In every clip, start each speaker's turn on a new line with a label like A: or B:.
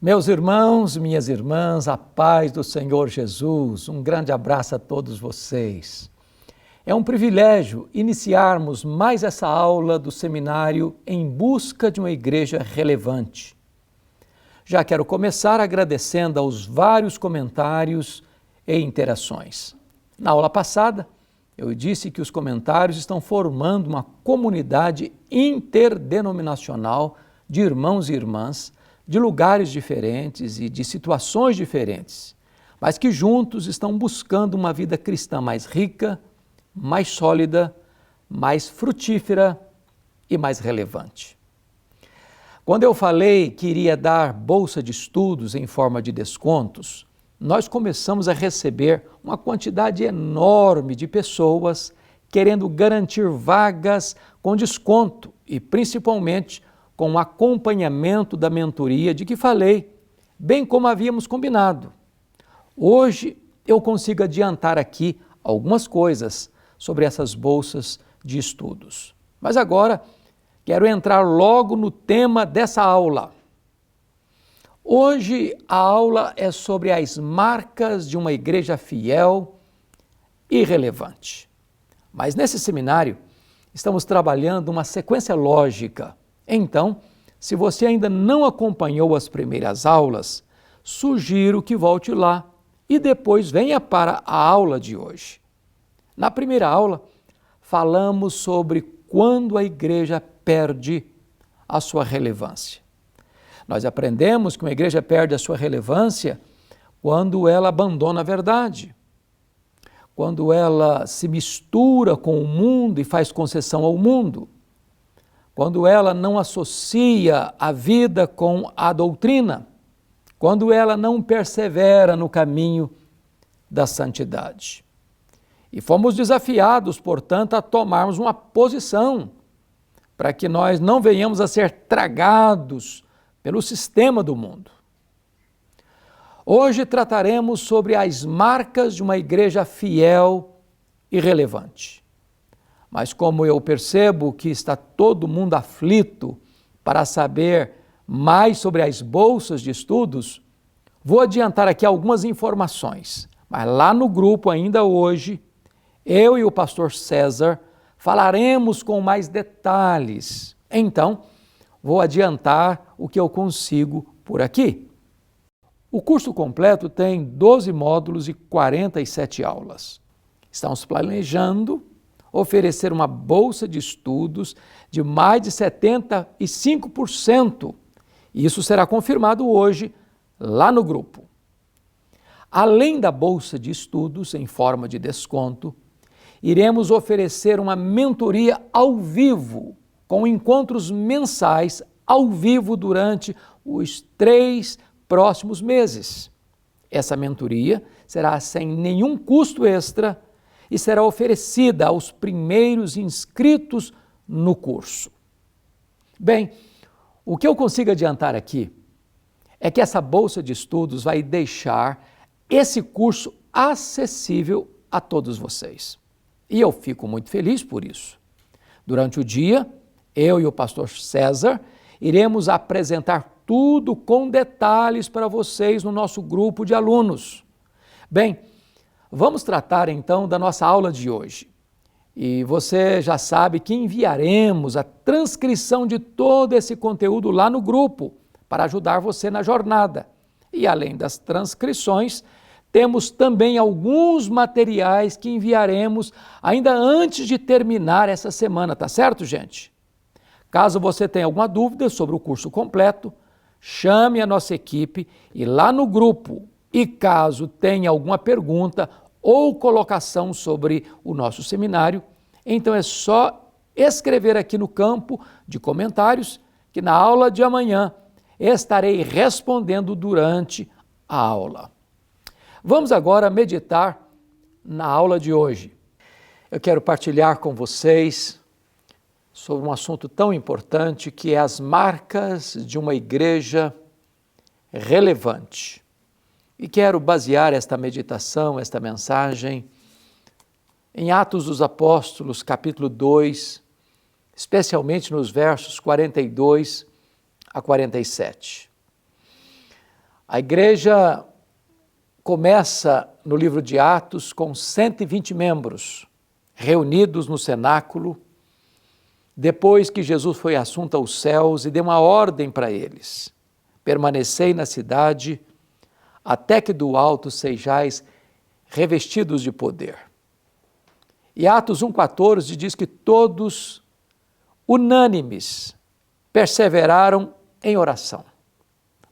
A: Meus irmãos, minhas irmãs, a paz do Senhor Jesus, um grande abraço a todos vocês. É um privilégio iniciarmos mais essa aula do seminário Em Busca de uma Igreja Relevante. Já quero começar agradecendo aos vários comentários e interações. Na aula passada, eu disse que os comentários estão formando uma comunidade interdenominacional de irmãos e irmãs de lugares diferentes e de situações diferentes, mas que juntos estão buscando uma vida cristã mais rica, mais sólida, mais frutífera e mais relevante. Quando eu falei que iria dar bolsa de estudos em forma de descontos, nós começamos a receber uma quantidade enorme de pessoas querendo garantir vagas com desconto e principalmente com o acompanhamento da mentoria de que falei, bem como havíamos combinado. Hoje eu consigo adiantar aqui algumas coisas sobre essas bolsas de estudos. Mas agora quero entrar logo no tema dessa aula. Hoje a aula é sobre as marcas de uma igreja fiel e relevante. Mas nesse seminário estamos trabalhando uma sequência lógica. Então, se você ainda não acompanhou as primeiras aulas, sugiro que volte lá e depois venha para a aula de hoje. Na primeira aula, falamos sobre quando a igreja perde a sua relevância. Nós aprendemos que uma igreja perde a sua relevância quando ela abandona a verdade, quando ela se mistura com o mundo e faz concessão ao mundo, quando ela não associa a vida com a doutrina, quando ela não persevera no caminho da santidade. E fomos desafiados, portanto, a tomarmos uma posição para que nós não venhamos a ser tragados pelo sistema do mundo. Hoje trataremos sobre as marcas de uma igreja fiel e relevante. Mas como eu percebo que está todo mundo aflito para saber mais sobre as bolsas de estudos, vou adiantar aqui algumas informações. Mas lá no grupo ainda hoje, eu e o pastor César falaremos com mais detalhes. Então, vou adiantar o que eu consigo por aqui. O curso completo tem 12 módulos e 47 aulas. Estamos planejando oferecer uma bolsa de estudos de mais de 75%. Isso será confirmado hoje lá no grupo. Além da bolsa de estudos em forma de desconto, iremos oferecer uma mentoria ao vivo, com encontros mensais ao vivo durante os 3 próximos meses. Essa mentoria será sem nenhum custo extra e será oferecida aos primeiros inscritos no curso. Bem, o que eu consigo adiantar aqui é que essa bolsa de estudos vai deixar esse curso acessível a todos vocês. E eu fico muito feliz por isso. Durante o dia, eu e o pastor César iremos apresentar tudo com detalhes para vocês no nosso grupo de alunos. Bem, vamos tratar então da nossa aula de hoje. E você já sabe que enviaremos a transcrição de todo esse conteúdo lá no grupo para ajudar você na jornada. E além das transcrições, temos também alguns materiais que enviaremos ainda antes de terminar essa semana, tá certo, gente? Caso você tenha alguma dúvida sobre o curso completo, chame a nossa equipe e lá no grupo. E caso tenha alguma pergunta ou colocação sobre o nosso seminário, então é só escrever aqui no campo de comentários que na aula de amanhã estarei respondendo durante a aula. Vamos agora meditar na aula de hoje. Eu quero partilhar com vocês sobre um assunto tão importante que é as marcas de uma igreja relevante. E quero basear esta meditação, esta mensagem, em Atos dos Apóstolos, capítulo 2, especialmente nos versos 42 a 47. A igreja começa no livro de Atos com 120 membros reunidos no cenáculo, depois que Jesus foi assunto aos céus e deu uma ordem para eles: permanecei na cidade até que do alto sejais revestidos de poder. E Atos 1,14 diz que todos, unânimes, perseveraram em oração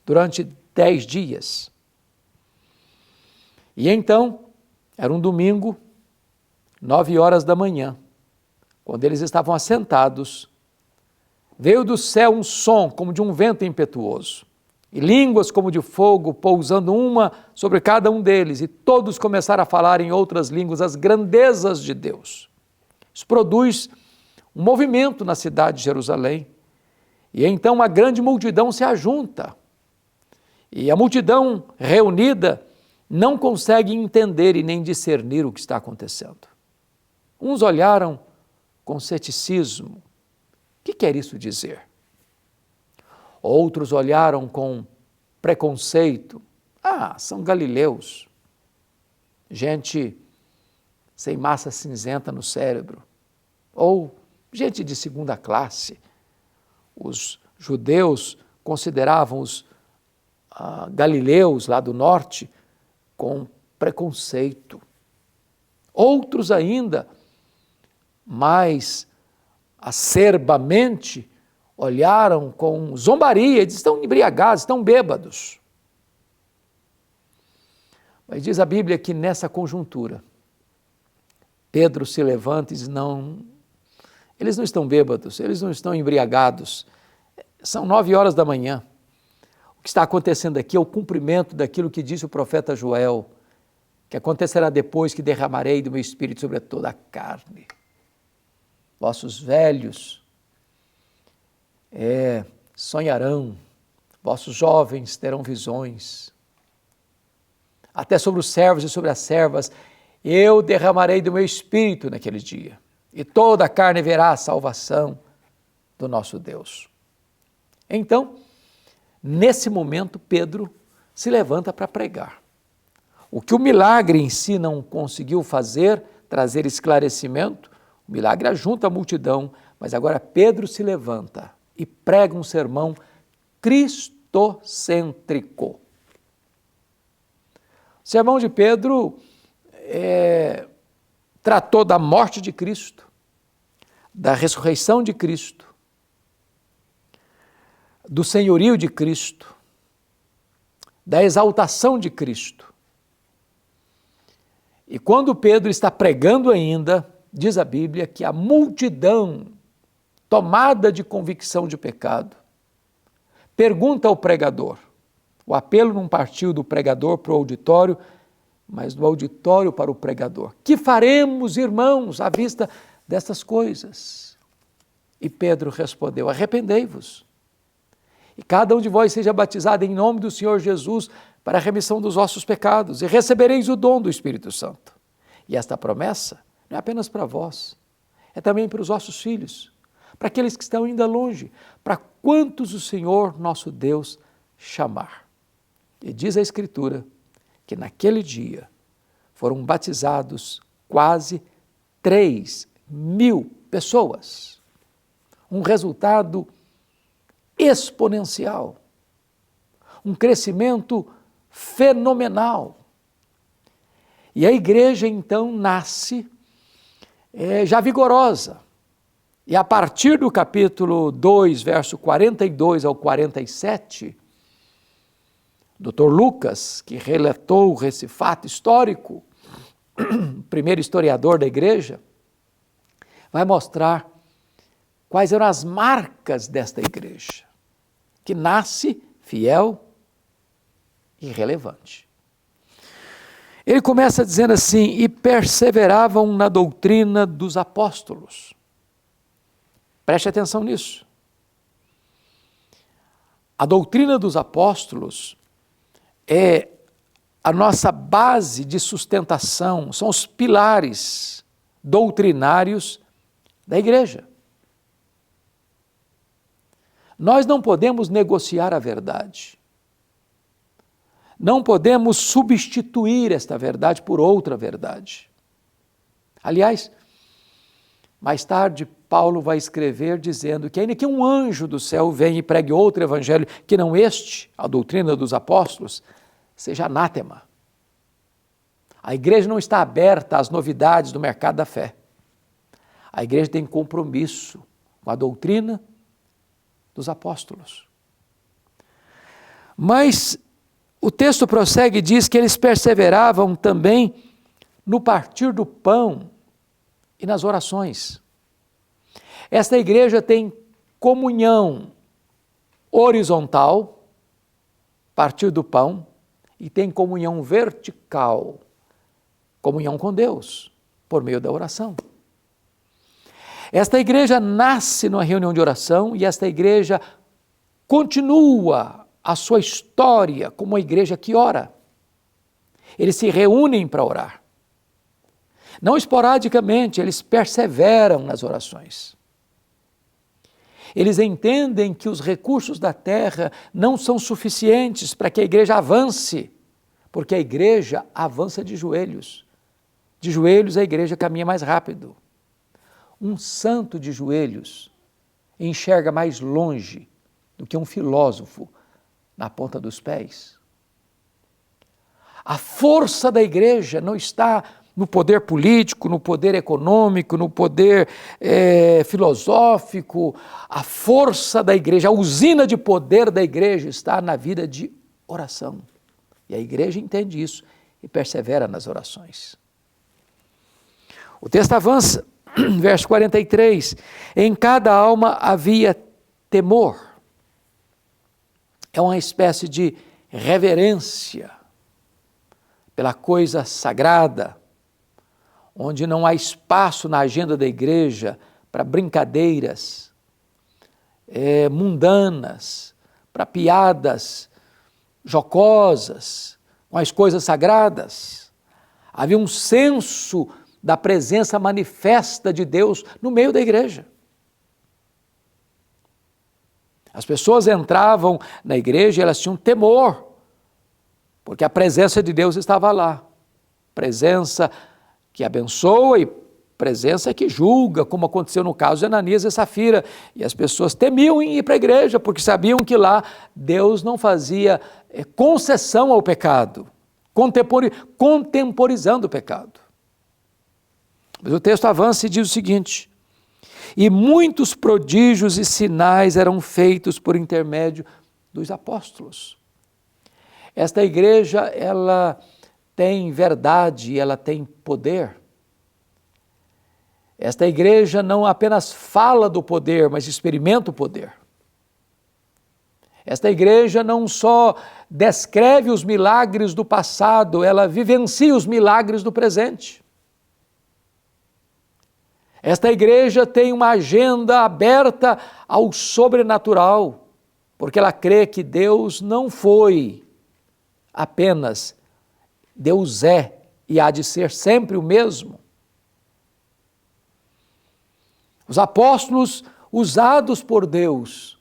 A: durante 10 dias. E então, era um domingo, 9 horas da manhã, quando eles estavam assentados, veio do céu um som como de um vento impetuoso, e línguas como de fogo pousando uma sobre cada um deles, e todos começaram a falar em outras línguas as grandezas de Deus. Isso produz um movimento na cidade de Jerusalém, e então uma grande multidão se ajunta, e a multidão reunida não consegue entender e nem discernir o que está acontecendo. Uns olharam com ceticismo. O que quer isso dizer? Outros olharam com preconceito. São galileus. Gente sem massa cinzenta no cérebro. Ou gente de segunda classe. Os judeus consideravam os galileus lá do norte com preconceito. Outros ainda, mais acerbamente, olharam com zombaria, eles estão embriagados, estão bêbados. Mas diz a Bíblia que nessa conjuntura, Pedro se levanta e diz: não, eles não estão bêbados, eles não estão embriagados, são 9 horas da manhã. O que está acontecendo aqui é o cumprimento daquilo que disse o profeta Joel, que acontecerá depois que derramarei do meu espírito sobre toda a carne. Vossos velhos sonharão, vossos jovens terão visões. Até sobre os servos e sobre as servas eu derramarei do meu espírito naquele dia, e toda a carne verá a salvação do nosso Deus. Então, nesse momento, Pedro se levanta para pregar. O que o milagre em si não conseguiu fazer, trazer esclarecimento, o milagre ajunta a multidão, mas agora Pedro se levanta e prega um sermão cristocêntrico. O sermão de Pedro tratou da morte de Cristo, da ressurreição de Cristo, do senhorio de Cristo, da exaltação de Cristo. E quando Pedro está pregando ainda, diz a Bíblia que a multidão, tomada de convicção de pecado, pergunta ao pregador. O apelo não partiu do pregador para o auditório, mas do auditório para o pregador. Que faremos, irmãos, à vista dessas coisas? E Pedro respondeu: arrependei-vos. E cada um de vós seja batizado em nome do Senhor Jesus para a remissão dos vossos pecados, e recebereis o dom do Espírito Santo. E esta promessa não é apenas para vós, é também para os vossos filhos, para aqueles que estão ainda longe, para quantos o Senhor nosso Deus chamar. E diz a Escritura que naquele dia foram batizados quase 3.000 pessoas. Um resultado exponencial, um crescimento fenomenal. E a igreja então nasce já vigorosa. E a partir do capítulo 2, verso 42 ao 47, Dr. Lucas, que relatou esse fato histórico, o primeiro historiador da igreja, vai mostrar quais eram as marcas desta igreja, que nasce fiel e relevante. Ele começa dizendo assim: e perseveravam na doutrina dos apóstolos. Preste atenção nisso. A doutrina dos apóstolos é a nossa base de sustentação, são os pilares doutrinários da igreja. Nós não podemos negociar a verdade. não podemos substituir esta verdade por outra verdade. Aliás, mais tarde, Paulo vai escrever dizendo que ainda que um anjo do céu venha e pregue outro evangelho que não este, a doutrina dos apóstolos, seja anátema. A igreja não está aberta às novidades do mercado da fé. A igreja tem compromisso com a doutrina dos apóstolos. Mas o texto prossegue e diz que eles perseveravam também no partir do pão e nas orações. Esta igreja tem comunhão horizontal, partir do pão, e tem comunhão vertical, comunhão com Deus, por meio da oração. Esta igreja nasce numa reunião de oração e esta igreja continua a sua história como uma igreja que ora. Eles se reúnem para orar. Não esporadicamente, eles perseveram nas orações. Eles entendem que os recursos da terra não são suficientes para que a igreja avance, porque a igreja avança de joelhos. De joelhos a igreja caminha mais rápido. Um santo de joelhos enxerga mais longe do que um filósofo na ponta dos pés. A força da igreja não está no poder político, no poder econômico, no poder filosófico. A força da igreja, a usina de poder da igreja está na vida de oração. E a igreja entende isso e persevera nas orações. O texto avança, verso 43, em cada alma havia temor. É uma espécie de reverência pela coisa sagrada, onde não há espaço na agenda da igreja para brincadeiras mundanas, para piadas jocosas com as coisas sagradas. Havia um senso da presença manifesta de Deus no meio da igreja. As pessoas entravam na igreja e elas tinham temor, porque a presença de Deus estava lá. Presença que abençoa e presença que julga, como aconteceu no caso de Ananias e Safira. E as pessoas temiam em ir para a igreja, porque sabiam que lá Deus não fazia concessão ao pecado, contemporizando o pecado. Mas o texto avança e diz o seguinte: e muitos prodígios e sinais eram feitos por intermédio dos apóstolos. Esta igreja, ela tem verdade, ela tem poder. Esta igreja não apenas fala do poder, mas experimenta o poder. Esta igreja não só descreve os milagres do passado, ela vivencia os milagres do presente. Esta igreja tem uma agenda aberta ao sobrenatural, porque ela crê que Deus não foi apenas, Deus é e há de ser sempre o mesmo. Os apóstolos, usados por Deus,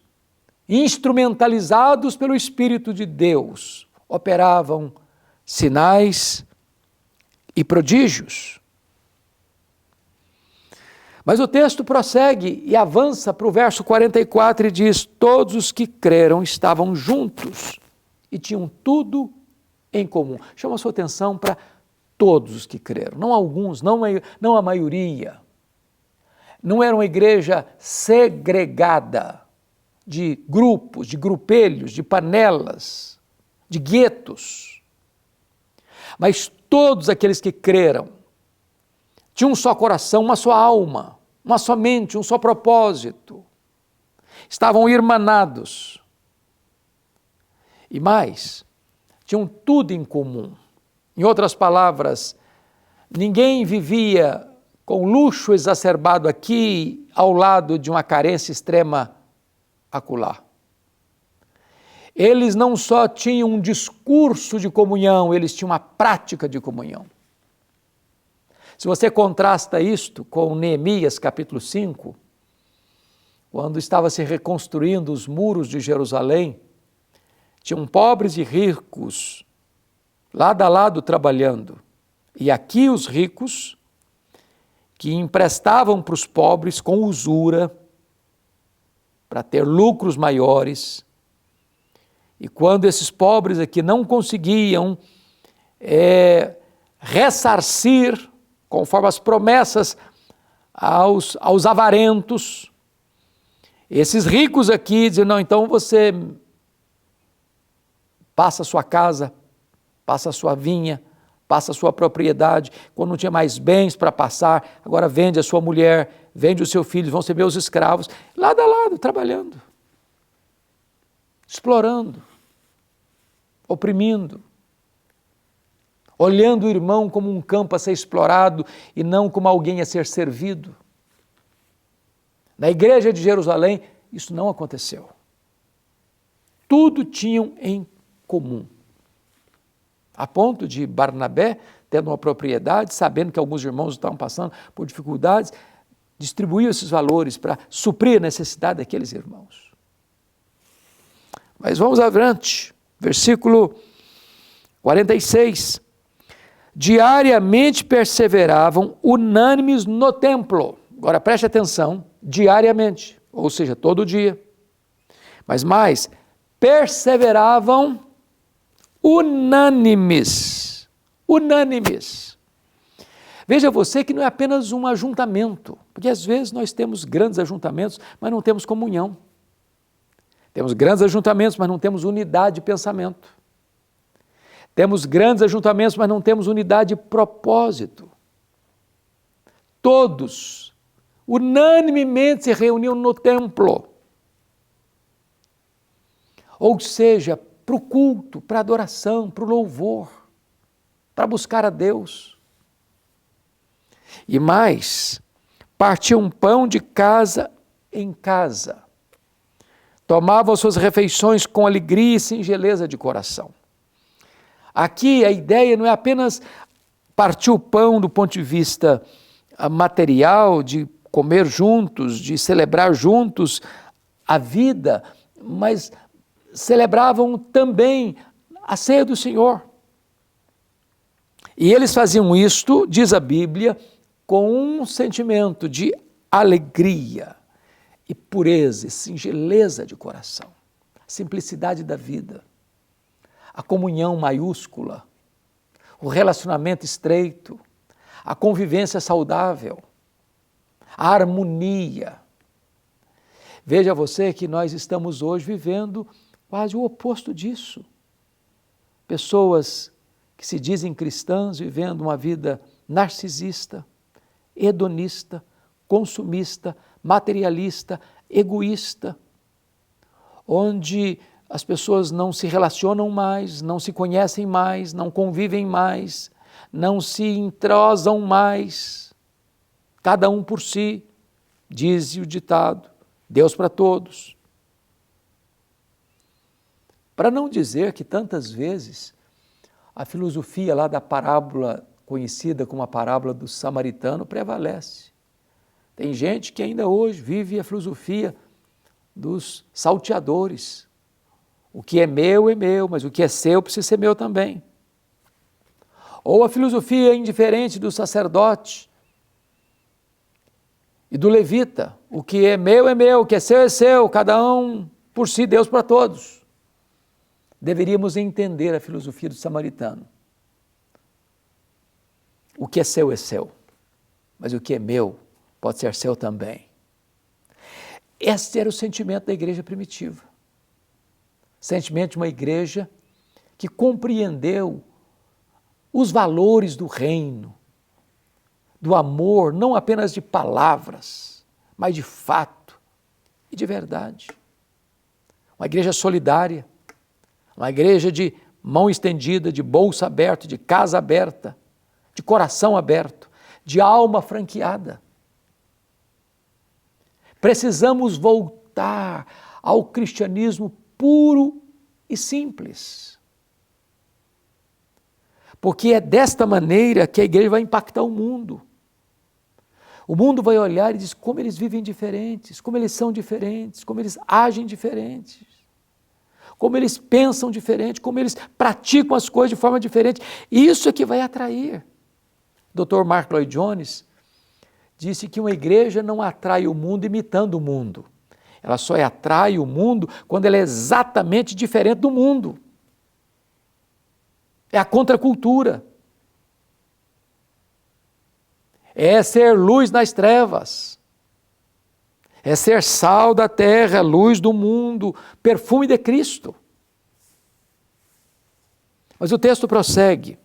A: instrumentalizados pelo Espírito de Deus, operavam sinais e prodígios. Mas o texto prossegue e avança para o verso 44 e diz: todos os que creram estavam juntos e tinham tudo em comum. Chama a sua atenção para todos os que creram, não alguns, não a maioria. Não era uma igreja segregada de grupos, de grupelhos, de panelas, de guetos. Mas todos aqueles que creram tinham um só coração, uma só alma, uma só mente, um só propósito. Estavam irmanados. E mais, tinham tudo em comum. Em outras palavras, ninguém vivia com luxo exacerbado aqui, ao lado de uma carência extrema acolá. Eles não só tinham um discurso de comunhão, eles tinham uma prática de comunhão. Se você contrasta isto com Neemias capítulo 5, quando estava se reconstruindo os muros de Jerusalém, tinham pobres e ricos lado a lado trabalhando. E aqui os ricos, que emprestavam para os pobres com usura, para ter lucros maiores. E quando esses pobres aqui não conseguiam ressarcir, conforme as promessas aos avarentos, esses ricos aqui diziam, não, então você passa a sua casa, passa a sua vinha, passa a sua propriedade, quando não tinha mais bens para passar, agora vende a sua mulher, vende o seu filho, vão ser meus escravos, lado a lado, trabalhando, explorando, oprimindo, olhando o irmão como um campo a ser explorado e não como alguém a ser servido. Na igreja de Jerusalém, isso não aconteceu. Tudo tinham em comum. A ponto de Barnabé, tendo uma propriedade, sabendo que alguns irmãos estavam passando por dificuldades, distribuiu esses valores para suprir a necessidade daqueles irmãos. Mas vamos adiante, versículo 46. Diariamente perseveravam unânimes no templo. Agora preste atenção, diariamente, ou seja, todo dia. Mas mais, perseveravam unânimes. Veja você que não é apenas um ajuntamento, porque às vezes nós temos grandes ajuntamentos, mas não temos comunhão. Temos grandes ajuntamentos, mas não temos unidade de pensamento. Temos grandes ajuntamentos, mas não temos unidade de propósito. Todos, unanimemente, se reuniam no templo. Ou seja, para o culto, para a adoração, para o louvor, para buscar a Deus. E mais, partiam pão de casa em casa. Tomavam suas refeições com alegria e singeleza de coração. Aqui a ideia não é apenas partir o pão do ponto de vista material, de comer juntos, de celebrar juntos a vida, mas celebravam também a ceia do Senhor. E eles faziam isto, diz a Bíblia, com um sentimento de alegria e pureza e singeleza de coração, a simplicidade da vida, a comunhão maiúscula, o relacionamento estreito, a convivência saudável, a harmonia. Veja você que nós estamos hoje vivendo quase o oposto disso. Pessoas que se dizem cristãs vivendo uma vida narcisista, hedonista, consumista, materialista, egoísta, onde as pessoas não se relacionam mais, não se conhecem mais, não convivem mais, não se entrosam mais, cada um por si, diz o ditado, Deus para todos. Para não dizer que tantas vezes a filosofia lá da parábola, conhecida como a parábola do samaritano, prevalece. Tem gente que ainda hoje vive a filosofia dos salteadores. O que é meu, mas o que é seu precisa ser meu também. Ou a filosofia indiferente do sacerdote e do levita. O que é meu, o que é seu, cada um por si, Deus para todos. Deveríamos entender a filosofia do samaritano. O que é seu, mas o que é meu pode ser seu também. Esse era o sentimento da igreja primitiva. Sentimento de uma igreja que compreendeu os valores do reino, do amor, não apenas de palavras, mas de fato e de verdade. Uma igreja solidária, uma igreja de mão estendida, de bolsa aberta, de casa aberta, de coração aberto, de alma franqueada. Precisamos voltar ao cristianismo puro e simples. Porque é desta maneira que a igreja vai impactar o mundo. O mundo vai olhar e dizer como eles vivem diferentes, como eles são diferentes, como eles agem diferentes, como eles pensam diferente, como eles praticam as coisas de forma diferente. Isso é que vai atrair. Dr. Mark Lloyd Jones disse que uma igreja não atrai o mundo imitando o mundo. Ela só atrai o mundo quando ela é exatamente diferente do mundo. É a contracultura. É ser luz nas trevas. É ser sal da terra, luz do mundo, perfume de Cristo. Mas o texto prossegue.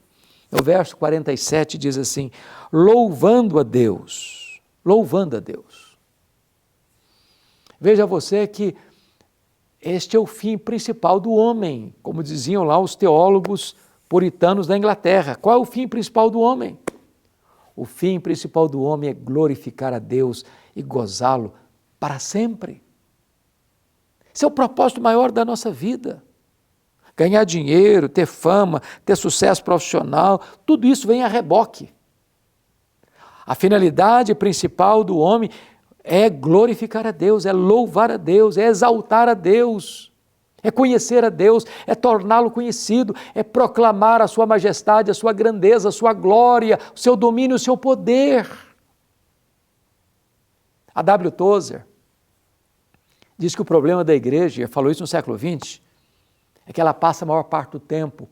A: No verso 47 diz assim: louvando a Deus. Louvando a Deus. Veja você que este é o fim principal do homem, como diziam lá os teólogos puritanos da Inglaterra. Qual é o fim principal do homem? O fim principal do homem é glorificar a Deus e gozá-lo para sempre. Esse é o propósito maior da nossa vida. Ganhar dinheiro, ter fama, ter sucesso profissional, tudo isso vem a reboque. A finalidade principal do homem é glorificar a Deus, é louvar a Deus, é exaltar a Deus, é conhecer a Deus, é torná-lo conhecido, é proclamar a sua majestade, a sua grandeza, a sua glória, o seu domínio, o seu poder. A W. Tozer diz que o problema da igreja, falou isso no século XX, é que ela passa a maior parte do tempo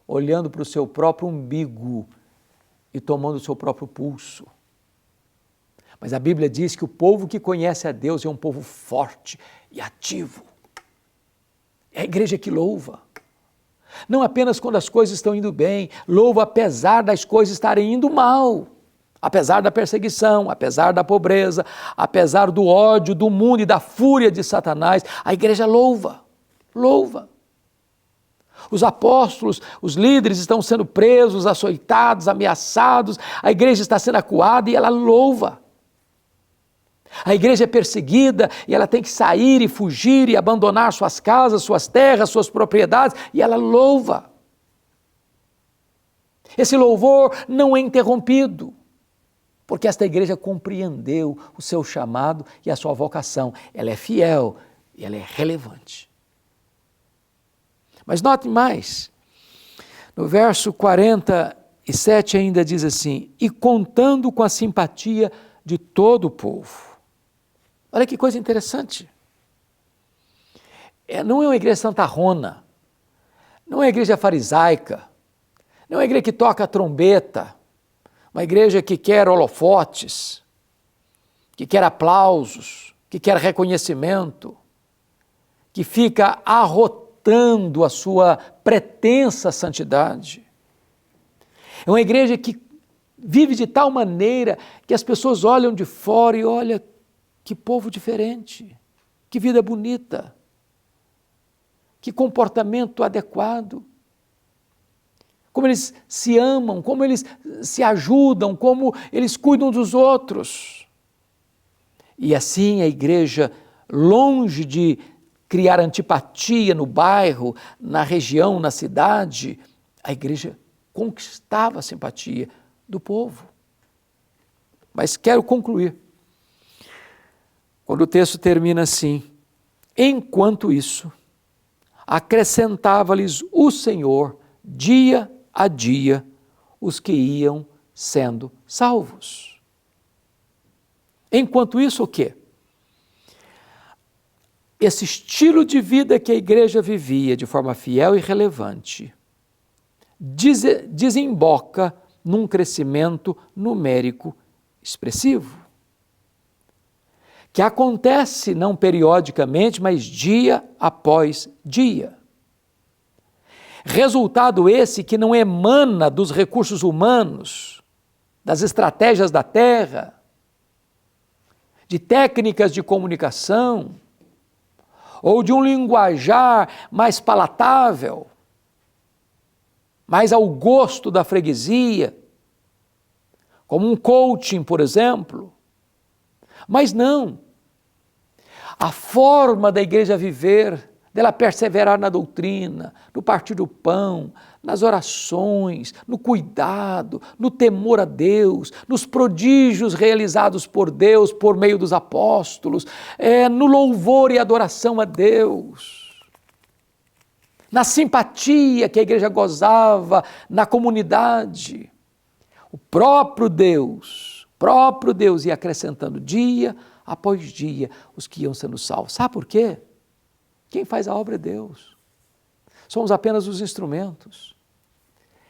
A: olhando para o seu próprio umbigo e tomando o seu próprio pulso. Mas a Bíblia diz que o povo que conhece a Deus é um povo forte e ativo. É a igreja que louva. Não apenas quando as coisas estão indo bem, louva apesar das coisas estarem indo mal. Apesar da perseguição, apesar da pobreza, apesar do ódio do mundo e da fúria de Satanás, a igreja louva, louva. Os apóstolos, os líderes estão sendo presos, açoitados, ameaçados, a igreja está sendo acuada e ela louva. A igreja é perseguida e ela tem que sair e fugir e abandonar suas casas, suas terras, suas propriedades, e ela louva. Esse louvor não é interrompido, porque esta igreja compreendeu o seu chamado e a sua vocação. Ela é fiel e ela é relevante. Mas note mais, no verso 47 ainda diz assim: e contando com a simpatia de todo o povo. Olha que coisa interessante. Não é uma igreja santarrona, não é uma igreja farisaica, não é uma igreja que toca a trombeta, uma igreja que quer holofotes, que quer aplausos, que quer reconhecimento, que fica arrotando a sua pretensa santidade. É uma igreja que vive de tal maneira que as pessoas olham de fora e olham: que povo diferente, que vida bonita, que comportamento adequado, como eles se amam, como eles se ajudam, como eles cuidam dos outros. E assim a igreja, longe de criar antipatia no bairro, na região, na cidade, a igreja conquistava a simpatia do povo. Mas quero concluir, quando o texto termina assim: enquanto isso, acrescentava-lhes o Senhor, dia a dia, os que iam sendo salvos. Enquanto isso, o quê? Esse estilo de vida que a igreja vivia de forma fiel e relevante desemboca num crescimento numérico expressivo, que acontece não periodicamente, mas dia após dia. Resultado esse que não emana dos recursos humanos, das estratégias da terra, de técnicas de comunicação, ou de um linguajar mais palatável, mais ao gosto da freguesia, como um coaching, por exemplo. Mas não. A forma da igreja viver, dela perseverar na doutrina, no partir do pão, nas orações, no cuidado, no temor a Deus, nos prodígios realizados por Deus por meio dos apóstolos, no louvor e adoração a Deus. na simpatia que a igreja gozava na comunidade. O próprio Deus ia acrescentando dia após dia os que iam sendo salvos. Sabe por quê? Quem faz a obra é Deus. Somos apenas os instrumentos.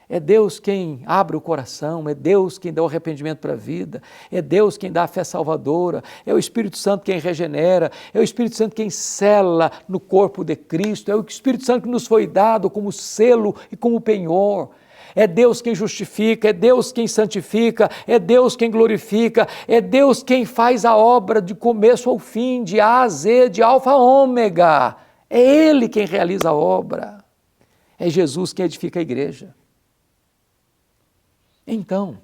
A: É Deus quem abre o coração, é Deus quem dá o arrependimento para a vida, é Deus quem dá a fé salvadora, é o Espírito Santo quem regenera, é o Espírito Santo quem sela no corpo de Cristo, é o Espírito Santo que nos foi dado como selo e como penhor. É Deus quem justifica, é Deus quem santifica, é Deus quem glorifica, é Deus quem faz a obra de começo ao fim, de A a Z, de alfa a ômega. É Ele quem realiza a obra. É Jesus quem edifica a igreja. Então,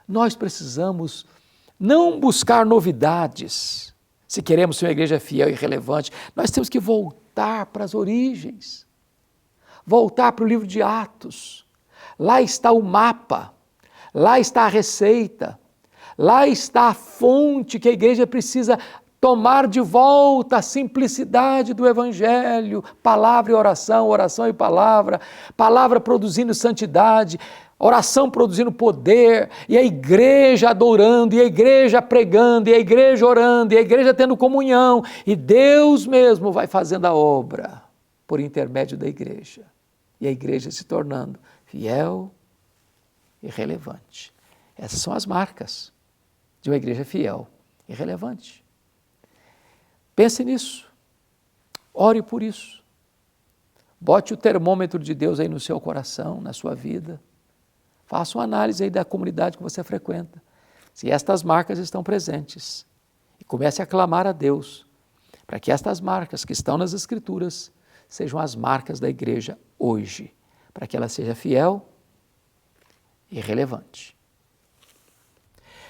A: nós precisamos não buscar novidades. Se queremos ser uma igreja fiel e relevante, nós temos que voltar para as origens. Voltar para o livro de Atos. Lá está o mapa, lá está a receita, lá está a fonte que a igreja precisa tomar de volta, a simplicidade do Evangelho, palavra e oração, oração e palavra, palavra produzindo santidade, oração produzindo poder, e a igreja adorando, e a igreja pregando, e a igreja orando, e a igreja tendo comunhão, e Deus mesmo vai fazendo a obra por intermédio da igreja, e a igreja se tornando fiel e relevante. Essas são as marcas de uma igreja fiel e relevante. Pense nisso, ore por isso, bote o termômetro de Deus aí no seu coração, na sua vida, faça uma análise aí da comunidade que você frequenta, se estas marcas estão presentes, e comece a clamar a Deus, para que estas marcas que estão nas Escrituras sejam as marcas da igreja hoje, para que ela seja fiel e relevante.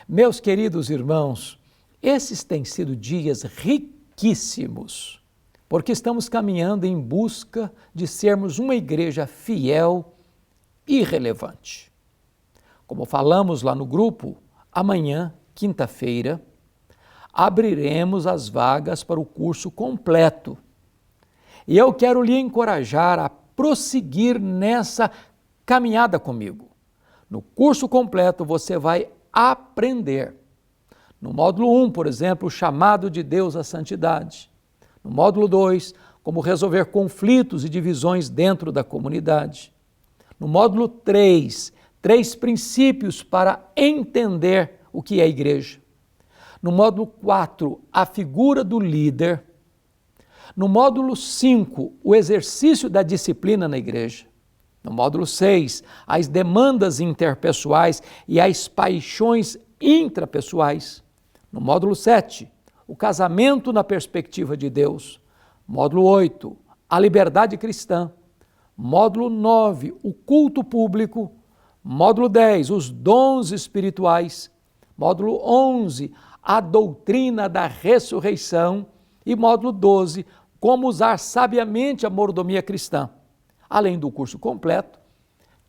A: Meus queridos irmãos, esses têm sido dias riquíssimos, porque estamos caminhando em busca de sermos uma igreja fiel e relevante. Como falamos lá no grupo, amanhã, quinta-feira, abriremos as vagas para o curso completo. E eu quero lhe encorajar a prosseguir nessa caminhada comigo. No curso completo você vai aprender. No módulo 1, por exemplo, o chamado de Deus à santidade. No módulo 2, como resolver conflitos e divisões dentro da comunidade. No módulo 3, 3 princípios para entender o que é a igreja. No módulo 4, a figura do líder. No módulo 5, o exercício da disciplina na igreja. No módulo 6, as demandas interpessoais e as paixões intrapessoais. No módulo 7, o casamento na perspectiva de Deus. Módulo 8, a liberdade cristã. Módulo 9, o culto público. Módulo 10, os dons espirituais. Módulo 11, a doutrina da ressurreição. E módulo 12, como usar sabiamente a mordomia cristã. Além do curso completo,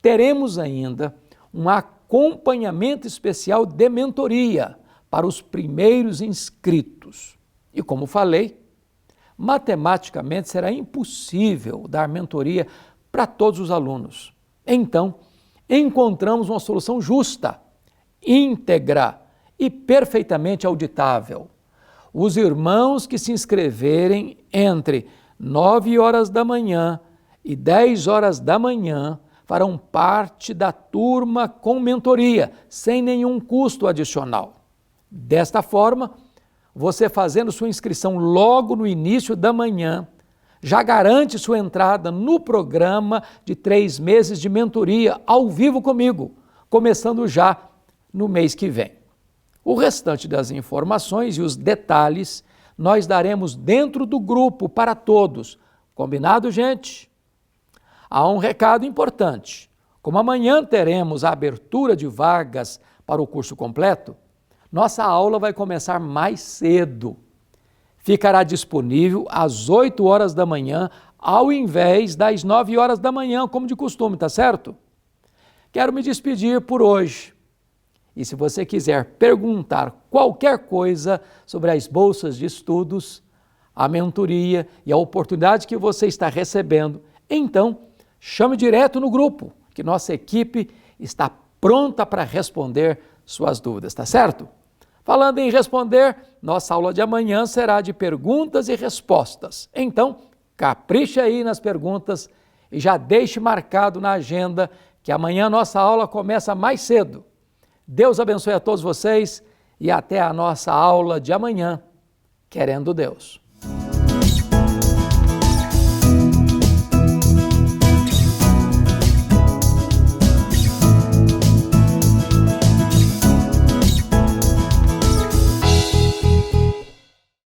A: teremos ainda um acompanhamento especial de mentoria para os primeiros inscritos. E como falei, matematicamente será impossível dar mentoria para todos os alunos. Então, encontramos uma solução justa, íntegra e perfeitamente auditável. Os irmãos que se inscreverem entre 9 horas da manhã e 10 horas da manhã farão parte da turma com mentoria, sem nenhum custo adicional. Desta forma, você fazendo sua inscrição logo no início da manhã, já garante sua entrada no programa de 3 meses de mentoria ao vivo comigo, começando já no mês que vem. O restante das informações e os detalhes nós daremos dentro do grupo para todos. Combinado, gente? Há um recado importante. Como amanhã teremos a abertura de vagas para o curso completo, nossa aula vai começar mais cedo. Ficará disponível às 8 horas da manhã, ao invés das 9 horas da manhã, como de costume, tá certo? Quero me despedir por hoje. E se você quiser perguntar qualquer coisa sobre as bolsas de estudos, a mentoria e a oportunidade que você está recebendo, Então, chame direto no grupo, que nossa equipe está pronta para responder suas dúvidas, tá certo? Falando em responder, nossa aula de amanhã será de perguntas e respostas. Então, capricha aí nas perguntas e já deixe marcado na agenda que amanhã nossa aula começa mais cedo. Deus abençoe a todos vocês e até a nossa aula de amanhã, querendo Deus.